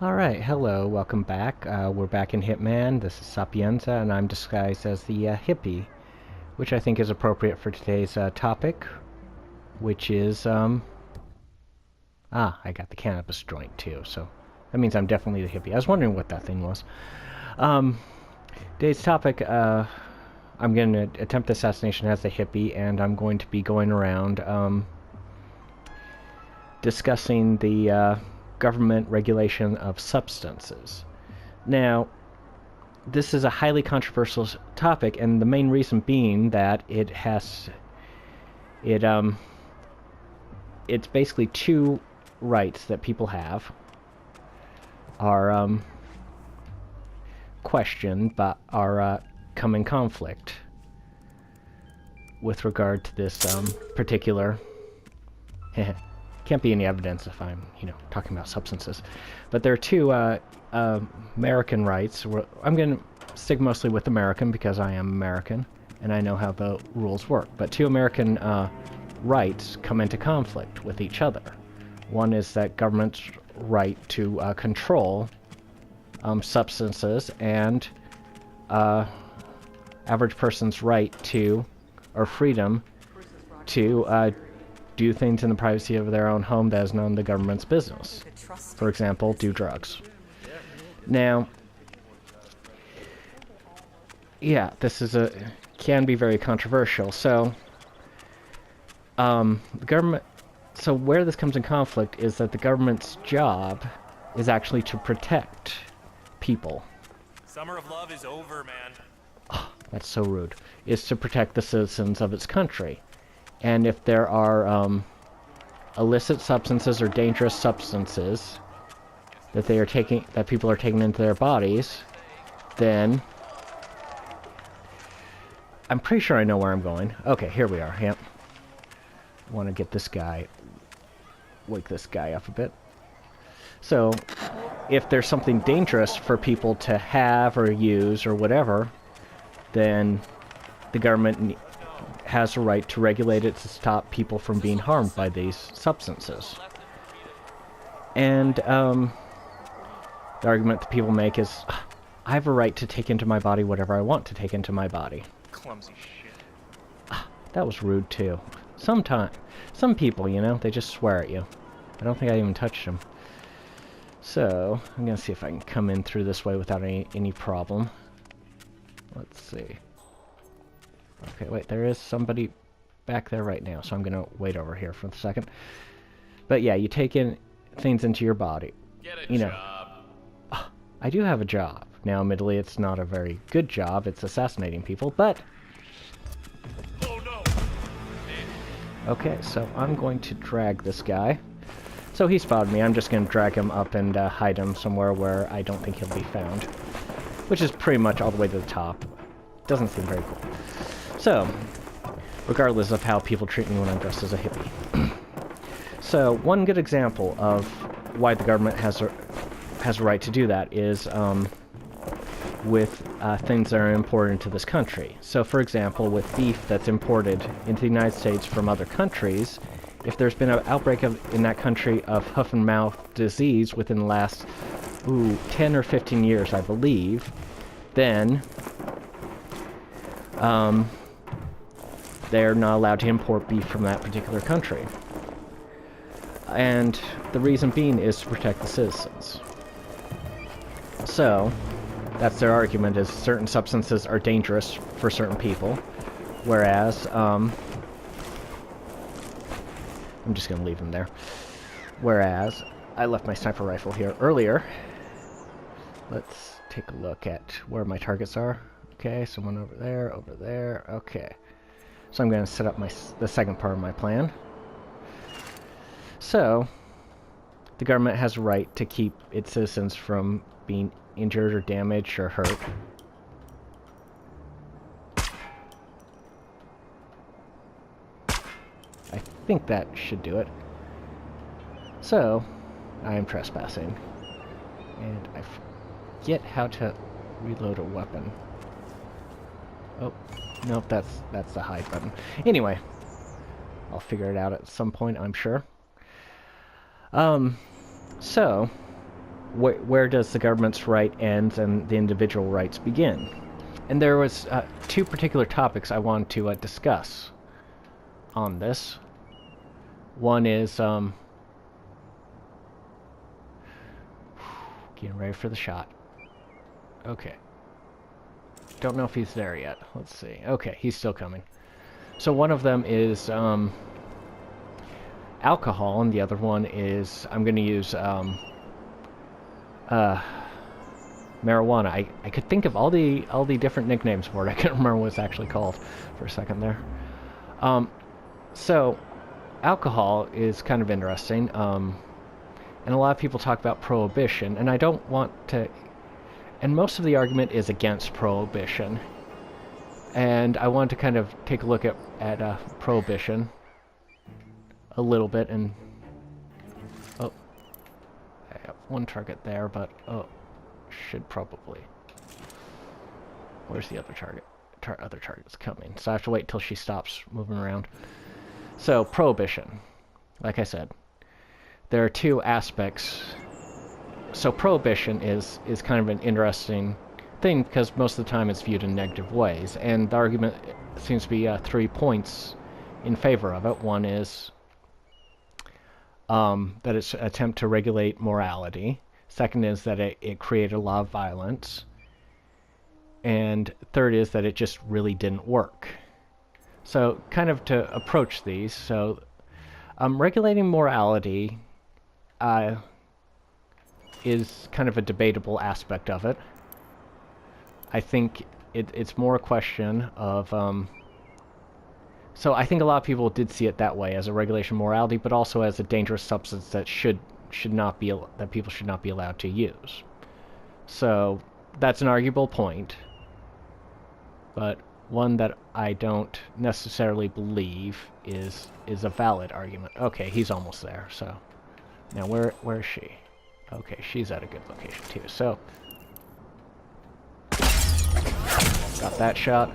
Alright, hello, welcome back. We're back in Hitman. This is Sapienza, and I'm disguised as the hippie, which I think is appropriate for today's topic, which is, I got the cannabis joint too, so that means I'm definitely the hippie. I was wondering what that thing was. Today's topic, I'm going to attempt assassination as the hippie, and I'm going to be going around, discussing the, government regulation of substances. Now, this is a highly controversial topic, and the main reason being that it's basically two rights that people have are questioned, but are come in conflict with regard to this particular can't be any evidence if I'm, talking about substances. But there are two American rights. I'm going to stick mostly with American because I am American and I know how the rules work. But two American rights come into conflict with each other. One is that government's right to control substances, and average person's right to, or freedom to, do things in the privacy of their own home that is none of the government's business. For example, do drugs. Now, yeah, this can be very controversial. So, the government. So where this comes in conflict is that the government's job is actually to protect people. Summer of love is over, man. Oh, that's so rude. Is to protect the citizens of its country. And if there are illicit substances or dangerous substances that people are taking into their bodies, then I'm pretty sure I know where I'm going. Okay, here we are. Yep. I want to get this guy, wake this guy up a bit. So, if there's something dangerous for people to have or use or whatever, then the government has a right to regulate it to stop people from being harmed by these substances. And the argument that people make is, I have a right to take into my body whatever I want to take into my body. Clumsy shit. That was rude too. Some people, they just swear at you. I don't think I even touched them. So, I'm gonna see if I can come in through this way without any problem. Let's see. Okay, wait, there is somebody back there right now, so I'm going to wait over here for a second. But yeah, you take in things into your body. Get a job. I do have a job. Now, admittedly, it's not a very good job. It's assassinating people, but... Oh, no. Okay, so I'm going to drag this guy. So he spotted me. I'm just going to drag him up and hide him somewhere where I don't think he'll be found. Which is pretty much all the way to the top. Doesn't seem very cool. So, regardless of how people treat me when I'm dressed as a hippie. So, one good example of why the government has a right to do that is with things that are imported into this country. So, for example, with beef that's imported into the United States from other countries, if there's been an outbreak in that country of hoof and mouth disease within the last 10 or 15 years, I believe, then they're not allowed to import beef from that particular country. And the reason being is to protect the citizens. So, that's their argument, is certain substances are dangerous for certain people, whereas, I'm just going to leave them there. Whereas, I left my sniper rifle here earlier. Let's take a look at where my targets are. Okay, someone over there, okay. So I'm going to set up the second part of my plan. So, the government has a right to keep its citizens from being injured or damaged or hurt. I think that should do it. So, I am trespassing. And I forget how to reload a weapon. Oh, nope, that's the hide button. Anyway, I'll figure it out at some point, I'm sure. So, where does the government's right end and the individual rights begin? And there was two particular topics I wanted to discuss on this. One is getting ready for the shot. Okay. Don't know if he's there yet. Let's see. Okay, he's still coming. So one of them is alcohol, and the other one is I'm going to use marijuana. I could think of all the different nicknames for it. I can't remember what it's actually called for a second there. So alcohol is kind of interesting. And a lot of people talk about prohibition, and I don't want to... And most of the argument is against prohibition. And I wanted to kind of take a look at prohibition a little bit, and... Oh. I have one target there, but... Oh. Should probably... Where's the other target? Other target's coming. So I have to wait till she stops moving around. So, prohibition. Like I said, there are two aspects. So prohibition is kind of an interesting thing because most of the time it's viewed in negative ways, and the argument seems to be 3 points in favor of it. One is that it's an attempt to regulate morality. Second is that it created a lot of violence. And third is that it just really didn't work. So kind of to approach these, so regulating morality is kind of a debatable aspect of it. I think it's more a question of... so I think a lot of people did see it that way, as a regulation of morality, but also as a dangerous substance that that people should not be allowed to use. So that's an arguable point, but one that I don't necessarily believe is a valid argument. Okay, he's almost there. So now where is she? Okay, she's at a good location too. So got that shot.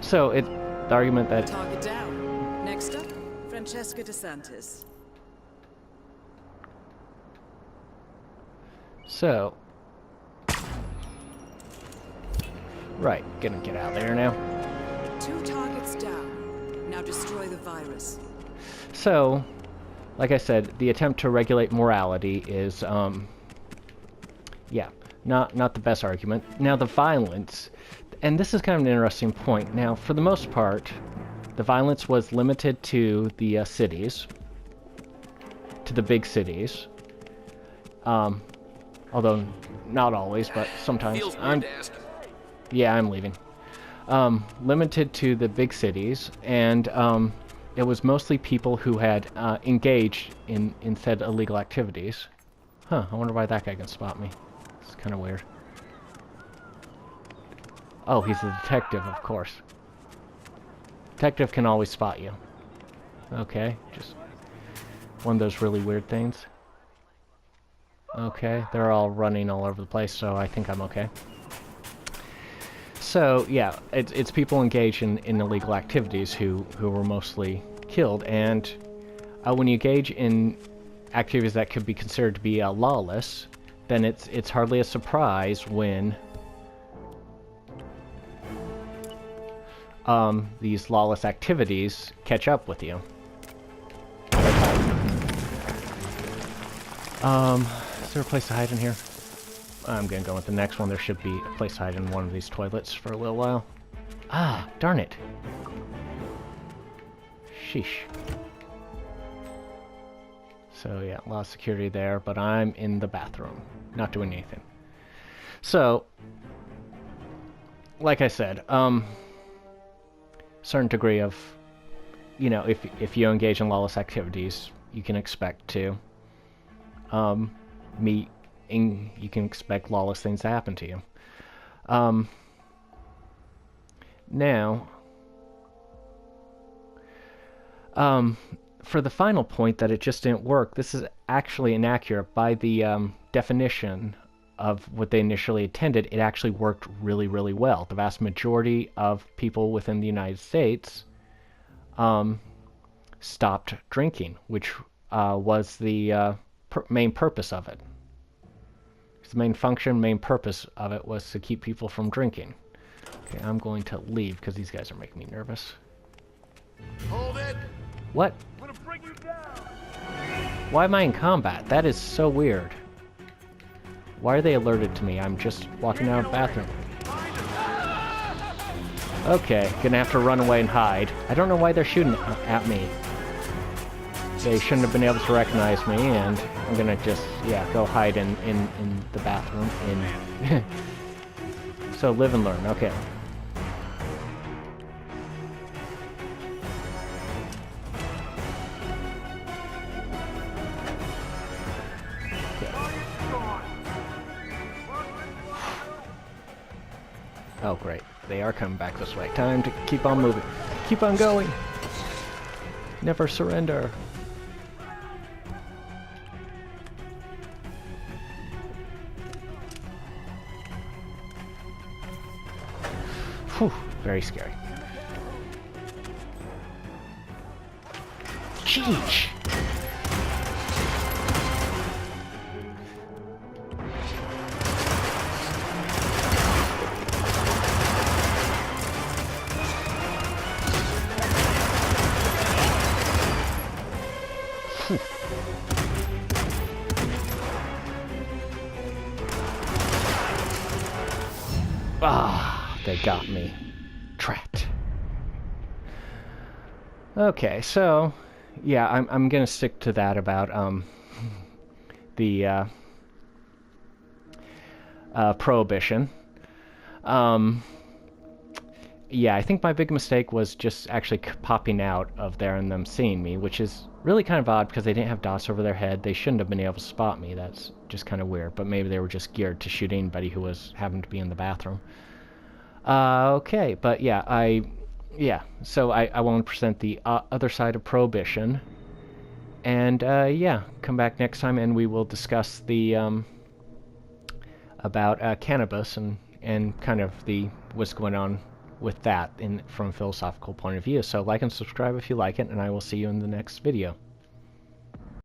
So the argument that... Target down. Next up, Francesca DeSantis. So... Right, gonna get out of there now. 2 targets down. Now destroy the virus. So, like I said, the attempt to regulate morality is, yeah, not the best argument. Now, the violence, and this is kind of an interesting point. Now, for the most part, the violence was limited to the cities, to the big cities. Although, not always, but sometimes. Yeah, I'm leaving. Limited to the big cities, and it was mostly people who had engaged in said illegal activities. Huh, I wonder why that guy can spot me. It's kind of weird. Oh, he's a detective, of course. Detective can always spot you. Okay, just one of those really weird things. Okay, they're all running all over the place, so I think I'm okay. So, yeah, it's people engaged in illegal activities who were mostly killed, and when you engage in activities that could be considered to be lawless, then it's hardly a surprise when these lawless activities catch up with you. Is there a place to hide in here? I'm gonna go with the next one. There should be a place to hide in one of these toilets for a little while. Ah, darn it. Sheesh. So yeah, a lot of security there, but I'm in the bathroom, not doing anything. So, like I said, certain degree of, you know, if you engage in lawless activities, you can expect to you can expect lawless things to happen to you. Now, for the final point that it just didn't work, this is actually inaccurate. By the definition of what they initially intended, it actually worked really, really well. The vast majority of people within the United States stopped drinking, which was the main purpose of it. The main function, main purpose of it was to keep people from drinking. Okay, I'm going to leave because these guys are making me nervous. Hold it. What? I'm gonna bring you down. Why am I in combat? That is so weird. Why are they alerted to me? I'm just walking out of the bathroom. Okay, gonna have to run away and hide. I don't know why they're shooting at me. They shouldn't have been able to recognize me, and I'm gonna just, yeah, go hide in the bathroom. So live and learn, okay. Oh, great. They are coming back this way. Time to keep on moving. Keep on going. Never surrender. Whew, very scary. Sheesh. Ah, they got me. Trapped. Okay, so yeah, I'm gonna stick to that about the Prohibition. Yeah, I think my big mistake was just actually popping out of there and them seeing me, which is really kind of odd because they didn't have dots over their head. They shouldn't have been able to spot me. That's just kind of weird, but maybe they were just geared to shoot anybody who was happened to be in the bathroom. Okay, but yeah, so I want to present the other side of Prohibition, and yeah, come back next time and we will discuss the about cannabis and kind of what's going on with that from a philosophical point of view. So like and subscribe if you like it, and I will see you in the next video.